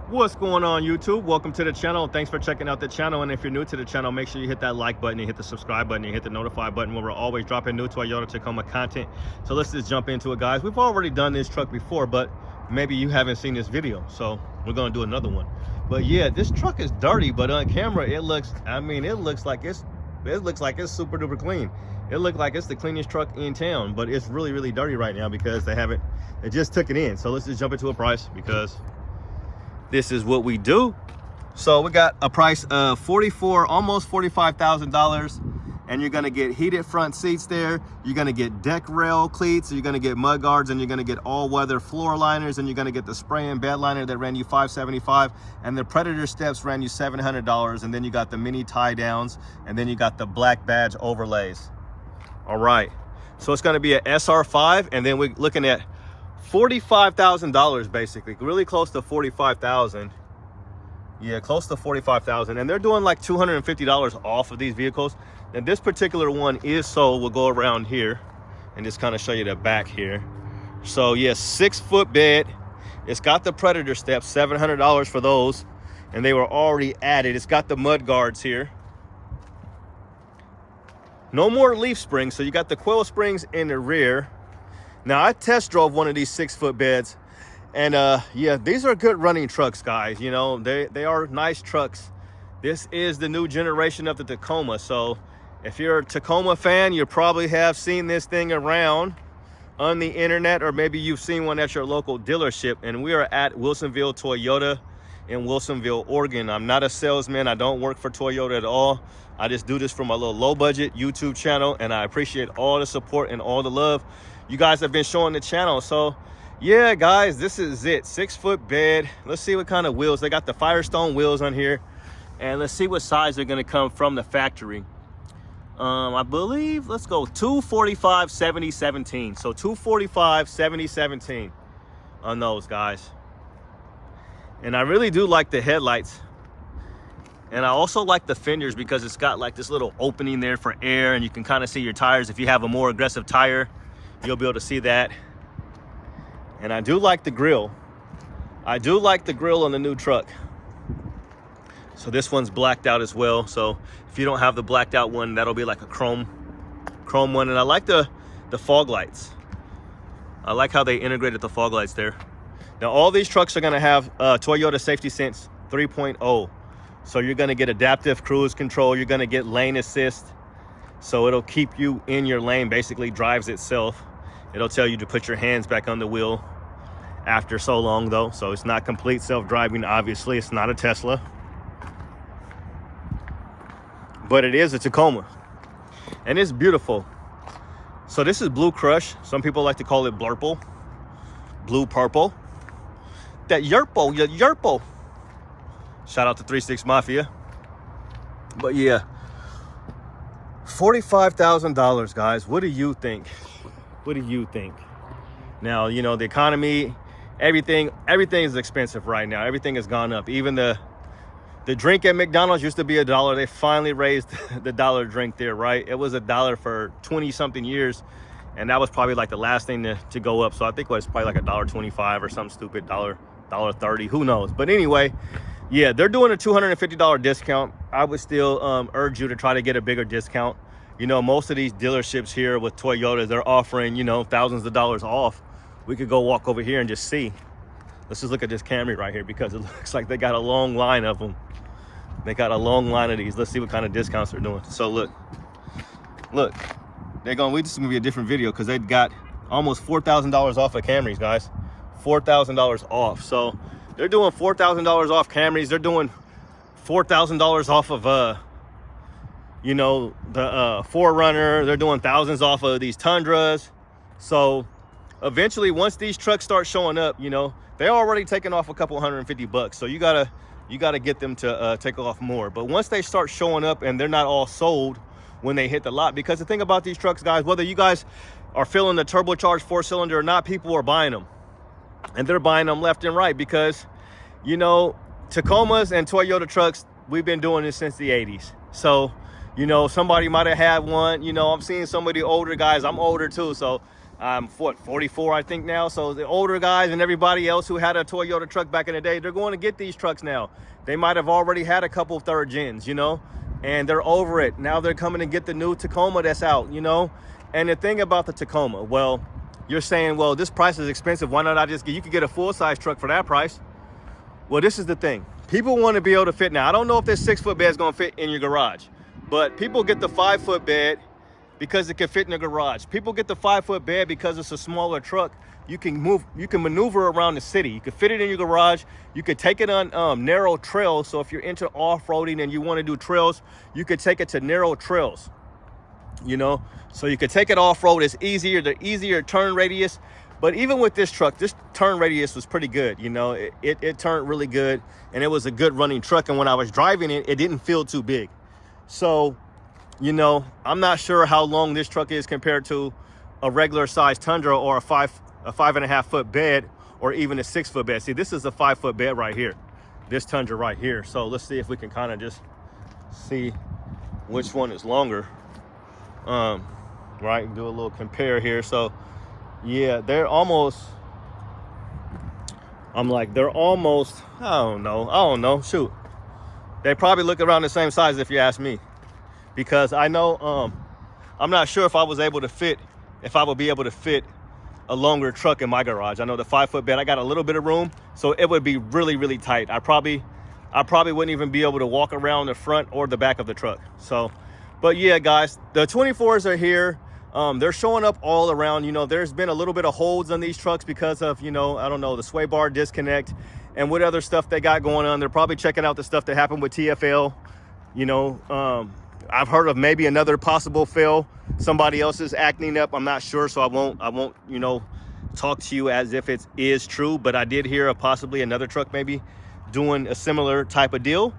What's going on, YouTube? Welcome to the channel. Thanks for checking out the channel. And if you're new to the channel, make sure you hit that like button, you hit the subscribe button, you hit the notify button, where we're always dropping new Toyota Tacoma content. So let's just jump into it, guys. We've already done this truck before, but maybe you haven't seen this video, so we're gonna do another one. But yeah, this truck is dirty, but on camera it looks, it looks like it's super duper clean. It looked like it's the cleanest truck in town, but it's really dirty right now because they just took it in. So let's just jump into a price, because this is what we do. So we got a price of almost $45,000, and you're gonna get heated front seats there. You're gonna get deck rail cleats, you're gonna get mud guards, and you're gonna get all-weather floor liners, and you're gonna get the spray and bed liner that ran you $575, and the Predator steps ran you $700, and then you got the mini tie downs, and then you got the black badge overlays. All right, so it's gonna be an SR5, and then we're looking at $45,000, basically, really close to 45,000. Yeah, close to 45,000, and they're doing like $250 off of these vehicles. And this particular one is sold. We'll go around here and just kind of show you the back here. So yeah, 6-foot bed. It's got the Predator steps, $700 for those, and they were already added. It's got the mud guards here. No more leaf springs, so you got the coil springs in the rear. Now, I test drove one of these 6-foot beds, and yeah, these are good running trucks, guys. You know, they are nice trucks. This is the new generation of the Tacoma. So if you're a Tacoma fan, you probably have seen this thing around on the internet, or maybe you've seen one at your local dealership. And we are at Wilsonville Toyota in Wilsonville, Oregon. I'm not a salesman. I don't work for Toyota at all. I just do this for my little low budget YouTube channel, and I appreciate all the support and all the love you guys have been showing the channel. So yeah, guys, this is it. 6-foot bed. Let's see what kind of wheels. They got the Firestone wheels on here, and let's see what size they're going to come from the factory. I believe, let's go 245 70 17. So 245 70 17 on those, guys. And I really do like the headlights, and I also like the fenders because it's got like this little opening there for air, and you can kind of see your tires. If you have a more aggressive tire, you'll be able to see that. And I do like the grill. I do like the grill on the new truck. So this one's blacked out as well. So if you don't have the blacked out one, that'll be like a chrome one. And I like the fog lights. I like how they integrated the fog lights there. Now, all these trucks are gonna have Toyota Safety Sense 3.0. So you're gonna get adaptive cruise control. You're gonna get lane assist. So it'll keep you in your lane, basically drives itself. It'll tell you to put your hands back on the wheel after so long, though. So it's not complete self-driving, obviously. It's not a Tesla. But it is a Tacoma. And it's beautiful. So this is Blue Crush. Some people like to call it Blurple. Blue Purple. That Yerpo, Yerpo. Shout out to 36 Mafia. But yeah, $45,000, guys. What do you think? What do you think? Now, you know, the economy, everything is expensive right now. Everything has gone up. Even the drink at McDonald's used to be $1. They finally raised the dollar drink there, right? It was $1 for 20-something years, and that was probably like the last thing to go up. So I think it was probably like $1.25 or something stupid, $1.30, who knows? But anyway, yeah, they're doing a $250 discount. I would still urge you to try to get a bigger discount. You know, most of these dealerships here with Toyotas, they're offering, you know, thousands of dollars off. We could go walk over here and just see. Let's just look at this Camry right here, because it looks like they got a long line of them. They got a long line of these. Let's see what kind of discounts they're doing. So look, this is gonna be a different video, because they got almost $4,000 off of Camrys, guys. $4,000 off. So they're doing $4,000 off Camrys. They're doing $4,000 off of you know, the 4Runner. They're doing thousands off of these Tundras. So eventually, once these trucks start showing up, you know, they're already taking off a couple $150. So you gotta get them to take off more. But once they start showing up and they're not all sold when they hit the lot, because the thing about these trucks, guys, whether you guys are feeling the turbocharged 4-cylinder or not, people are buying them, and they're buying them left and right, because, you know, Tacomas and Toyota trucks, we've been doing this since the 80s. So, you know, somebody might have had one. You know, I'm seeing some of the older guys. I'm older too, so I'm 44, I think now. So the older guys and everybody else who had a Toyota truck back in the day, they're going to get these trucks now. They might have already had a couple third gens, you know, and they're over it. Now they're coming to get the new Tacoma that's out, you know. And the thing about the Tacoma, well, you're saying, well, this price is expensive. Why not I just get, you could get a full-size truck for that price. Well, this is the thing. People want to be able to fit. Now, I don't know if this 6-foot bed is going to fit in your garage, but people get the 5-foot bed because it can fit in the garage. People get the 5-foot bed because it's a smaller truck. You can maneuver around the city. You can fit it in your garage. You could take it on narrow trails. So if you're into off-roading and you want to do trails, you could take it to narrow trails, you know. So you could take it off-road. It's easier, the easier turn radius. But even with this truck, this turn radius was pretty good, you know. It turned really good, and it was a good running truck. And when I was driving it, it didn't feel too big. So, you know, I'm not sure how long this truck is compared to a regular size Tundra or a 5.5 foot bed, or even a 6-foot bed. See, this is a 5-foot bed right here, this Tundra right here. So let's see if we can kind of just see which one is longer. Right, do a little compare here. So yeah, they're almost, they're almost, I don't know, shoot, they probably look around the same size if you ask me, because I know I'm not sure if I would be able to fit a longer truck in my garage. I know the 5-foot bed, I got a little bit of room, so it would be really, really tight. I probably wouldn't even be able to walk around the front or the back of the truck. So, but yeah, guys, the 24s are here. They're showing up all around. You know, there's been a little bit of holds on these trucks because of, you know, I don't know, the sway bar disconnect and what other stuff they got going on. They're probably checking out the stuff that happened with TFL. You know, I've heard of maybe another possible fail. Somebody else is acting up. I'm not sure, so I won't, you know, talk to you as if it is true. But I did hear of possibly another truck maybe doing a similar type of deal.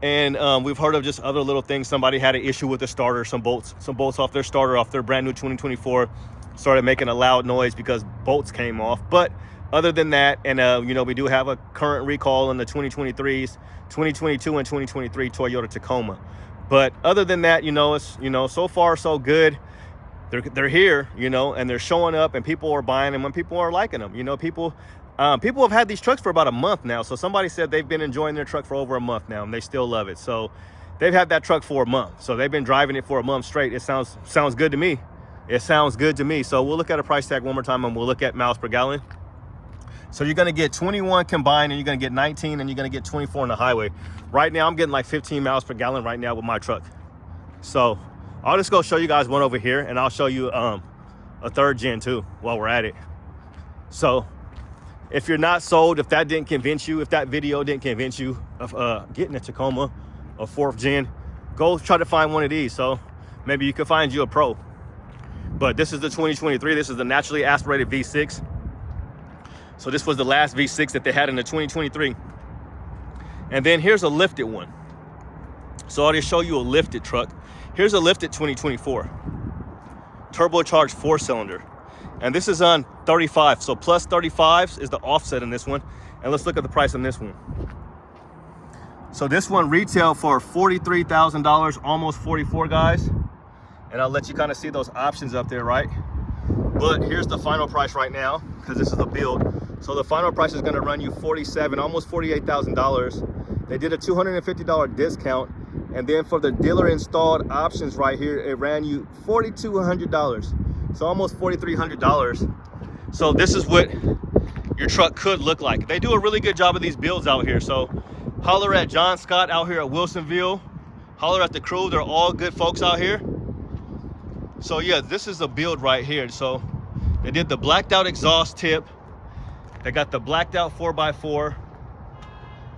And we've heard of just other little things. Somebody had an issue with the starter, some bolts off their starter, off their brand new 2024, started making a loud noise because bolts came off. But other than that, and you know, we do have a current recall on the 2023s, 2022 and 2023 Toyota Tacoma. But other than that, you know, it's, you know, so far so good. They're here, you know, and they're showing up, and people are buying them, and people are liking them. You know, people have had these trucks for about a month now. So somebody said they've been enjoying their truck for over a month now, and they still love it. So they've had that truck for a month. So they've been driving it for a month straight. It sounds good to me. It sounds good to me. So we'll look at a price tag one more time, and we'll look at miles per gallon. So you're gonna get 21 combined, and you're gonna get 19, and you're gonna get 24 on the highway. Right now, I'm getting like 15 miles per gallon right now with my truck. So I'll just go show you guys one over here, and I'll show you a 3rd gen too while we're at it. So if you're not sold, if that didn't convince you, if that video didn't convince you of getting a Tacoma, a 4th gen, go try to find one of these. So maybe you can find you a Pro. But this is the 2023. This is the naturally aspirated V6. So this was the last V6 that they had in the 2023. And then here's a lifted one. So I'll just show you a lifted truck. Here's a lifted 2024. Turbocharged 4-cylinder. And this is on 35. So plus 35s is the offset in this one. And let's look at the price on this one. So this one retail for $43,000, almost 44, guys. And I'll let you kind of see those options up there, right? But here's the final price right now, because this is a build. So the final price is going to run you $47,000, almost $48,000. They did a $250 discount, and then for the dealer installed options right here, it ran you $4,200. So almost $4,300. So this is what your truck could look like. They do a really good job of these builds out here. So holler at John Scott out here at Wilsonville. Holler at the crew. They're all good folks out here. So yeah, this is a build right here. So they did the blacked out exhaust tip. They got the blacked out 4x4.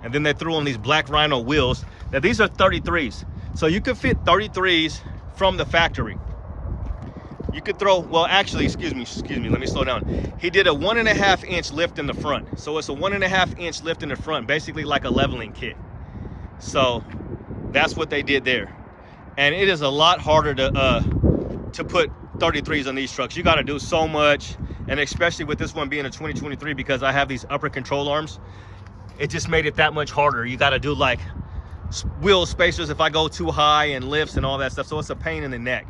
And then they threw on these black Rhino wheels. Now these are 33s. So you could fit 33s from the factory. You could throw, well, actually, excuse me, let me slow down. He did a 1.5 inch lift in the front. So it's a 1.5 inch lift in the front, basically like a leveling kit. So that's what they did there. And it is a lot harder to put 33s on these trucks. You got to do so much, and especially with this one being a 2023, because I have these upper control arms, it just made it that much harder. You got to do like wheel spacers if I go too high, and lifts and all that stuff. So it's a pain in the neck.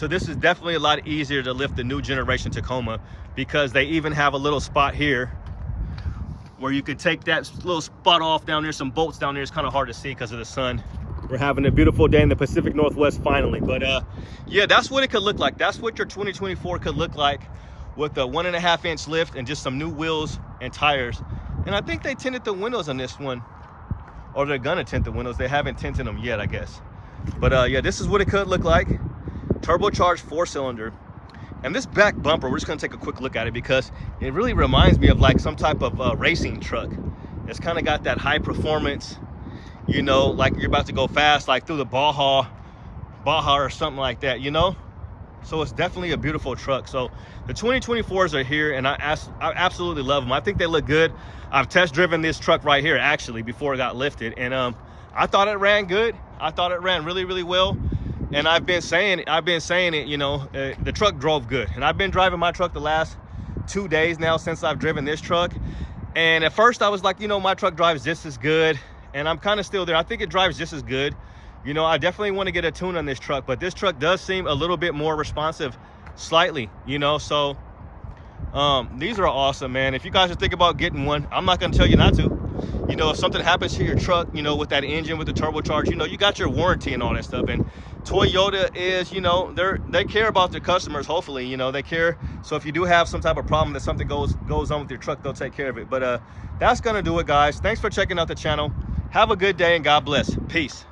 So this is definitely a lot easier to lift the new generation Tacoma, because they even have a little spot here where you could take that little spot off down there, some bolts down there. It's kind of hard to see because of the sun. We're having a beautiful day in the Pacific Northwest finally. But yeah, that's what it could look like. That's what your 2024 could look like, with a 1.5-inch lift and just some new wheels and tires. And I think they tinted the windows on this one, or they're gonna tint the windows. They haven't tinted them yet, I guess. But yeah, this is what it could look like. Turbocharged 4-cylinder. And this back bumper, we're just gonna take a quick look at it, because it really reminds me of like some type of racing truck. It's kind of got that high performance, you know, like you're about to go fast, like through the Baja or something like that, you know? So it's definitely a beautiful truck. So the 2024s are here, and I absolutely love them. I think they look good. I've test driven this truck right here, actually, before it got lifted. And I thought it ran good. I thought it ran really, really well. And I've been saying it, you know, the truck drove good. And I've been driving my truck the last 2 days now since I've driven this truck. And at first I was like, you know, my truck drives just as good. And I'm kind of still there. I think it drives just as good. You know, I definitely want to get a tune on this truck, but this truck does seem a little bit more responsive, slightly, you know. So these are awesome, man. If you guys are thinking about getting one, I'm not going to tell you not to. You know, if something happens to your truck, you know, with that engine, with the turbocharge, you know, you got your warranty and all that stuff. And Toyota is, you know, they care about their customers. Hopefully, you know, they care. So if you do have some type of problem, that something goes on with your truck, they'll take care of it. But that's going to do it, guys. Thanks for checking out the channel. Have a good day, and God bless. Peace.